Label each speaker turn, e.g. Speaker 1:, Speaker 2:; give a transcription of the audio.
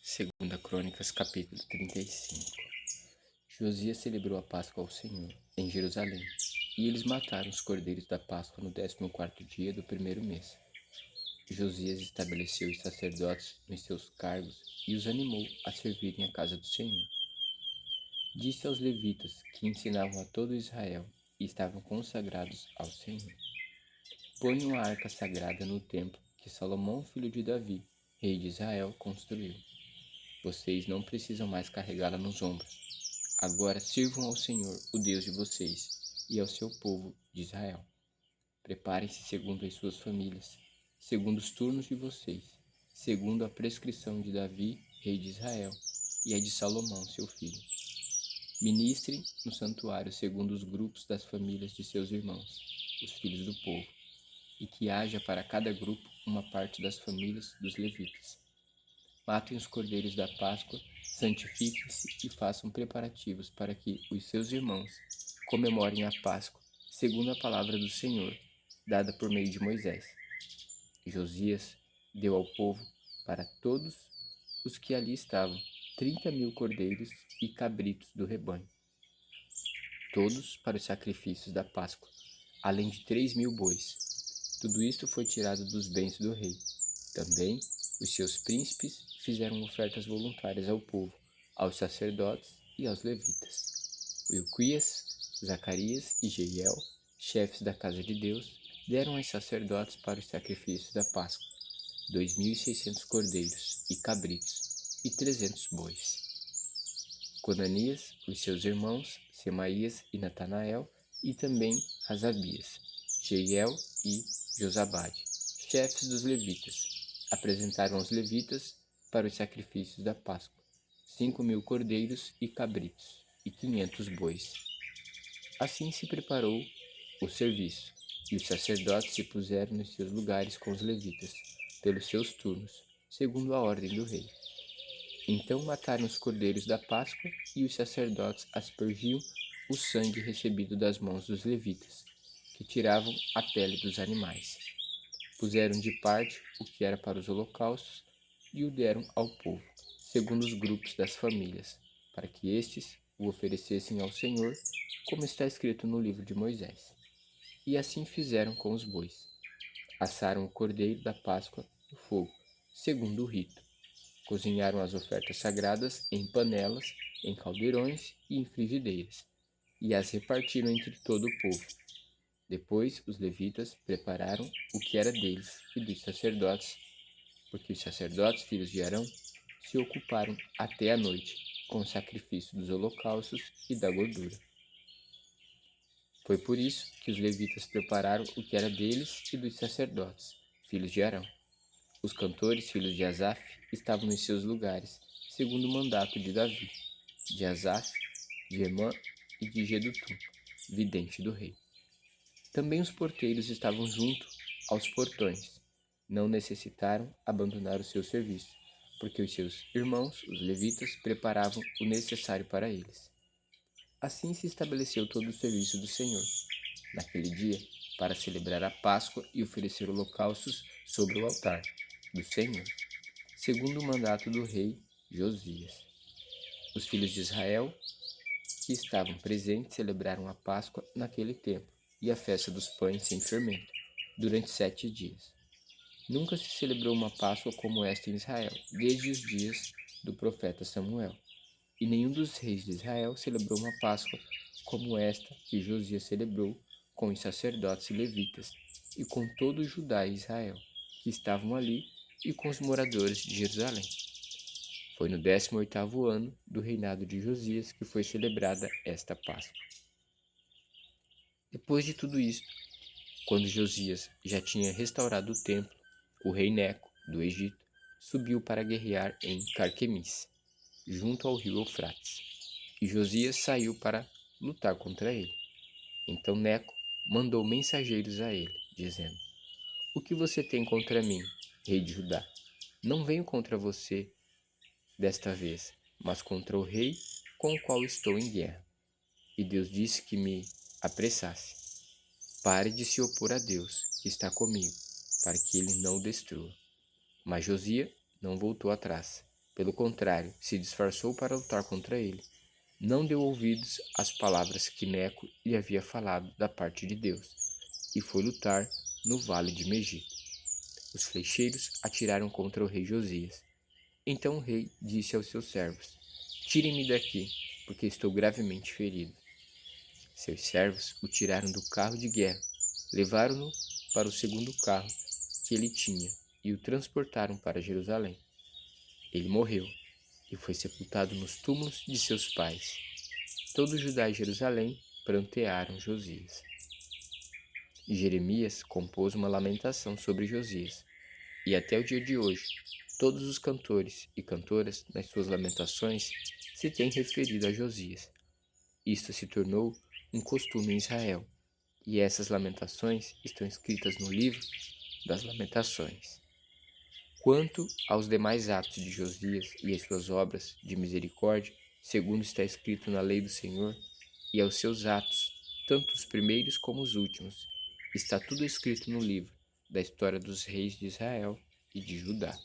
Speaker 1: Segunda Crônicas, capítulo 35. Josias celebrou a Páscoa ao Senhor, em Jerusalém, e eles mataram os cordeiros da Páscoa no 14º dia do primeiro mês. Josias estabeleceu os sacerdotes nos seus cargos e os animou a servirem a casa do Senhor. Disse aos levitas, que ensinavam a todo Israel e estavam consagrados ao Senhor: ponham a arca sagrada no templo que Salomão, filho de Davi, rei de Israel, construiu. Vocês não precisam mais carregá-la nos ombros. Agora sirvam ao Senhor, o Deus de vocês, e ao seu povo de Israel. Preparem-se segundo as suas famílias, segundo os turnos de vocês, segundo a prescrição de Davi, rei de Israel, e a de Salomão, seu filho. Ministrem no santuário segundo os grupos das famílias de seus irmãos, os filhos do povo, e que haja para cada grupo uma parte das famílias dos levitas. Matem os cordeiros da Páscoa, santifiquem-se e façam preparativos para que os seus irmãos comemorem a Páscoa, segundo a palavra do Senhor, dada por meio de Moisés. Josias deu ao povo, para todos os que ali estavam, 30.000 cordeiros e cabritos do rebanho, todos para os sacrifícios da Páscoa, além de 3.000 bois. Tudo isto foi tirado dos bens do rei. Também os seus príncipes fizeram ofertas voluntárias ao povo, aos sacerdotes e aos levitas. Ilquias, Zacarias e Jeiel, chefes da casa de Deus, deram aos sacerdotes para os sacrifícios da Páscoa 2.600 cordeiros e cabritos e 300 bois. Conanias, os seus irmãos, Semaías e Natanael, e também Asabias, Jeiel e Josabade, chefes dos levitas, apresentaram aos levitas para os sacrifícios da Páscoa 5.000 cordeiros e cabritos e 500 bois. Assim se preparou o serviço, e os sacerdotes se puseram nos seus lugares com os levitas, pelos seus turnos, segundo a ordem do rei. Então mataram os cordeiros da Páscoa, e os sacerdotes aspergiam o sangue recebido das mãos dos levitas, que tiravam a pele dos animais. Puseram de parte o que era para os holocaustos e o deram ao povo, segundo os grupos das famílias, para que estes o oferecessem ao Senhor, como está escrito no livro de Moisés. E assim fizeram com os bois. Assaram o cordeiro da Páscoa no fogo, segundo o rito. Cozinharam as ofertas sagradas em panelas, em caldeirões e em frigideiras, e as repartiram entre todo o povo. Depois os levitas prepararam o que era deles e dos sacerdotes, porque os sacerdotes, filhos de Arão, se ocuparam até a noite com o sacrifício dos holocaustos e da gordura. Foi por isso que os levitas prepararam o que era deles e dos sacerdotes, filhos de Arão. Os cantores, filhos de Asaf, estavam em seus lugares, segundo o mandato de Davi, de Asaf, de Emã e de Jedutum, vidente do rei. Também os porteiros estavam junto aos portões. Não necessitaram abandonar o seu serviço, porque os seus irmãos, os levitas, preparavam o necessário para eles. Assim se estabeleceu todo o serviço do Senhor, naquele dia, para celebrar a Páscoa e oferecer holocaustos sobre o altar do Senhor, segundo o mandato do rei Josias. Os filhos de Israel que estavam presentes celebraram a Páscoa naquele tempo e a festa dos pães sem fermento, durante 7 dias. Nunca se celebrou uma Páscoa como esta em Israel, desde os dias do profeta Samuel. E nenhum dos reis de Israel celebrou uma Páscoa como esta que Josias celebrou com os sacerdotes e levitas, e com todo o Judá e Israel, que estavam ali, e com os moradores de Jerusalém. Foi no 18º ano do reinado de Josias que foi celebrada esta Páscoa. Depois de tudo isto, quando Josias já tinha restaurado o templo, o rei Neco, do Egito, subiu para guerrear em Carquemis, junto ao rio Eufrates, e Josias saiu para lutar contra ele. Então Neco mandou mensageiros a ele, dizendo: o que você tem contra mim, rei de Judá? Não venho contra você desta vez, mas contra o rei com o qual estou em guerra. E Deus disse que me apressasse. Pare de se opor a Deus, que está comigo, para que ele não o destrua. Mas Josias não voltou atrás. Pelo contrário, se disfarçou para lutar contra ele. Não deu ouvidos às palavras que Neco lhe havia falado da parte de Deus, e foi lutar no vale de Megiddo. Os flecheiros atiraram contra o rei Josias. Então o rei disse aos seus servos: Tirem-me daqui, porque estou gravemente ferido. Seus servos o tiraram do carro de guerra, levaram-no para o segundo carro que ele tinha e o transportaram para Jerusalém. Ele morreu e foi sepultado nos túmulos de seus pais. Todo Judá e Jerusalém prantearam Josias. E Jeremias compôs uma lamentação sobre Josias, e até o dia de hoje, todos os cantores e cantoras, nas suas lamentações, se têm referido a Josias. Isto se tornou um costume em Israel, e essas lamentações estão escritas no livro das Lamentações. Quanto aos demais atos de Josias e às suas obras de misericórdia, segundo está escrito na lei do Senhor, e aos seus atos, tanto os primeiros como os últimos, está tudo escrito no livro da história dos reis de Israel e de Judá.